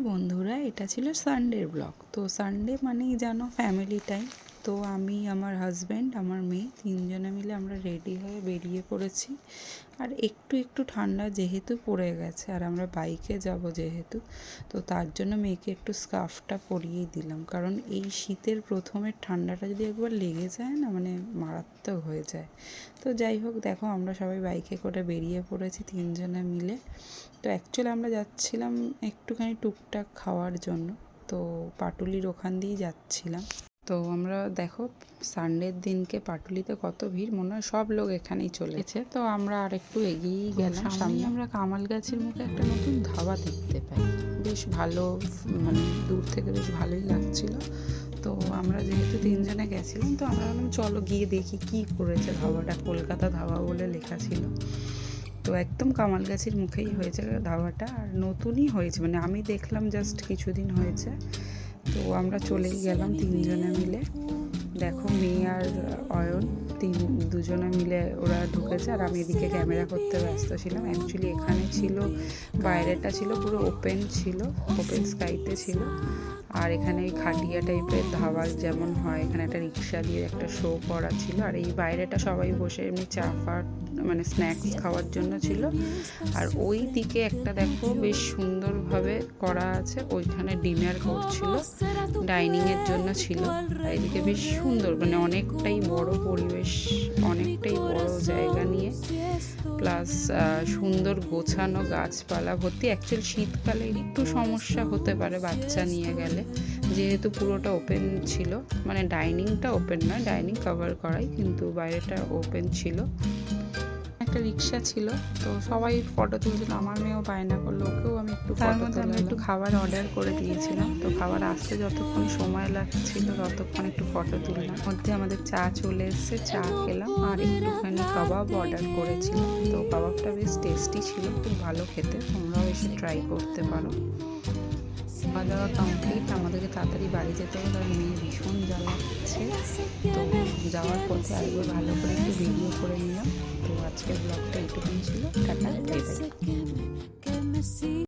বন্ধুরা, এটা ছিল সানডের ব্লগ। তো সানডে মানেই জানো ফ্যামিলি টাইম। তো আমি, আমার হাজব্যান্ড, আমার মেয়ে তিনজনে মিলে আমরা রেডি হয়ে বেরিয়ে পড়েছি। আর একটু একটু ঠান্ডা যেহেতু পড়ে গেছে আর আমরা বাইকে যাব যেহেতু, তো তার জন্য মেয়েকে একটু স্কার্ফটা পরিয়েই দিলাম। কারণ এই শীতের প্রথমের ঠান্ডাটা যদি একবার লেগে যায় না, মানে মারাত্মক হয়ে যায়। তো যাই হোক, দেখো আমরা সবাই বাইকে করে বেরিয়ে পড়েছি তিনজনে মিলে। তো অ্যাকচুয়ালি আমরা যাচ্ছিলাম একটুখানি টুকটাক খাওয়ার জন্য। তো পাটুলির ওখান দিয়েই যাচ্ছিলাম। তো আমরা দেখো সানডের দিনকে পাটুলিতে কত ভিড়, মনে হয় সব লোক এখানেই চলেছে। তো আমরা আর একটু এগিয়েই গেলাম, সামনে আমরা কামাল গাছের মুখে একটা নতুন ধাবা দেখতে পাই। বেশ ভালো, মানে দূর থেকে বেশ ভালোই লাগছিল। তো আমরা যেহেতু তিনজনে গেছিলাম, তো আমরা বললাম চলো গিয়ে দেখি কি করেছে ধাবাটা। কলকাতা ধাবা বলে লেখা ছিল। তো একদম কামাল গাছের মুখেই হয়েছে ধাবাটা, আর নতুনই হয়েছে, মানে আমি দেখলাম জাস্ট কিছুদিন হয়েছে। তো আমরা চলেই গেলাম তিনজনে মিলে। দেখো মেয়ে আর অয়ন দুজনে মিলে ওরা ঢুকেছে, আর আমি এদিকে ক্যামেরা করতে ব্যস্ত ছিলাম। অ্যাকচুয়ালি এখানে ছিল, বাইরেটা ছিল পুরো ওপেন ছিল, ওপেন স্কাইতে ছিল। আর এখানে ওই খাটিয়া টাইপের ধাবা যেমন হয়, এখানে একটা রিক্সা দিয়ে একটা শো করা ছিল। আর এই বাইরেটা সবাই বসে এমনি চা ফা, মানে স্ন্যাক্স খাওয়ার জন্য ছিল। আর ওই দিকে একটা দেখো বেশ সুন্দরভাবে করা আছে, ওইখানে ডিনার করছিল, ডাইনিংয়ের জন্য ছিল। আর এদিকে বেশ সুন্দর, মানে অনেকটাই বড় পরিবেশ, অনেকটাই বড় জায়গা নিয়ে, প্লাস সুন্দর গোছানো, গাছপালা ভর্তি। অ্যাকচুয়ালি শীতকালে একটু সমস্যা হতে পারে বাচ্চা নিয়ে গেলে, যেহেতু পুরোটা ওপেন ছিল। মানে ডাইনিংটা ওপেন নয়, ডাইনিং কভার করাই, কিন্তু বাইরেটা ওপেন ছিল। একটা রিক্সা ছিল, তো সবাই ফটো তুলছিল। আমার মেয়েও বায়না করলো, ওকেও আমি একটু ফটো তুলে, আমি একটু খাবার অর্ডার করে দিয়েছিলাম। তো খাবার আসতে যতক্ষণ সময় লাগছিল ততক্ষণ একটু ফটো তুললাম। মধ্যে আমাদের চা চলে এসছে, চা খেলাম, আর একটুখানি কাবাব অর্ডার করেছিলাম। তো কাবাবটা বেশ টেস্টি ছিল, খুব ভালো খেতে, তোমরাও এসে ট্রাই করতে পারো। খাওয়া দাওয়া কমপ্লিট, আমাদেরকে তাড়াতাড়ি বাড়ি যেতে হবে, কারণ মেয়ে ভীষণ জ্বালাচ্ছে। তো যাওয়ার পথে আরেকবার ভালো করে একটু ভিডিও করে নিলাম। তো আজকের ব্লগটা এইটুকুনি ছিল। Tata, bye bye.